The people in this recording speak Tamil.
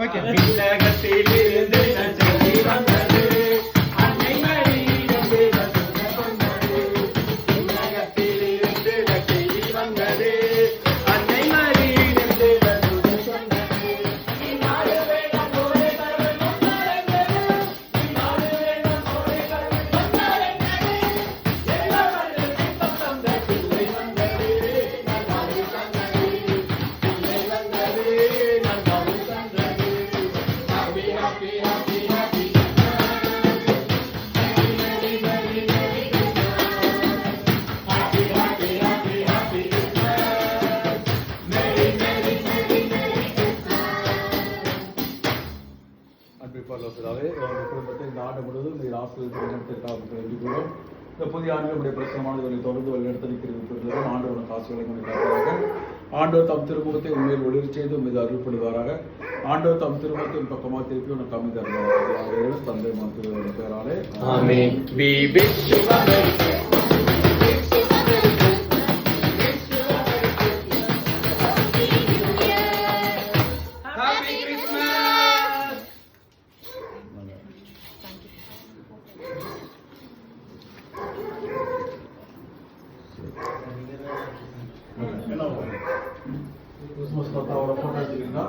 விண்ணகத்திலிருந்து நற்செய்தி வந்தது. அன்னை மரியிடமிருந்து சொன்னது. விண்ணகத்திலிருந்து நற்செய்தி வந்தது. அன்னை மரியிடமிருந்து சொன்னது. இந்நாடு வேண்டாம் போரே கருணை கொண்டாடுகிறது. இந்நாடு வேண்டாம் போரே கருணை கொண்டாடுகிறது. எல்லா மனிதர்களுக்கும் தத்தம் பிள்ளை வந்தது. நல்வாழ்வு தந்தது. பிள்ளை வந்தது. நல்வாழ்வு தந்தது. Happy, happy, happy, happy Christmas. Merry, merry, merry Christmas. Happy, happy, happy, happy Christmas. Merry, merry, merry, merry Christmas. அன்பிற்பாளர்களாகவே உங்கள் குடும்பத்தை இந்த ஆண்டு முழுவதும் நீர் ஆசிரியர்களுக்காக வேண்டிக்கிறோம். இந்த புதிய ஆண்டு நம்முடைய பிரச்சனமானவர்களை தொடர்ந்து வழிநடத்திருக்கிறது. ஆண்டவரின் காசுகளை கொண்டிருக்கிறார்கள். ஆண்டவர் தம் திருமுகத்தை உண்மையில் ஒளிர் செய்து மீது அருள்படுவாராக. ஆண்டவர் தம் திருமுகத்தின் பக்கமாக திருப்பி உனக்கு அமைதியாக தந்தை மருத்துவ பேராலே Amen. We wish you a Merry Christmas. Happy Christmas. Christmas தாத்தாவோட போட்டோ வச்சுக்கிறீங்களா?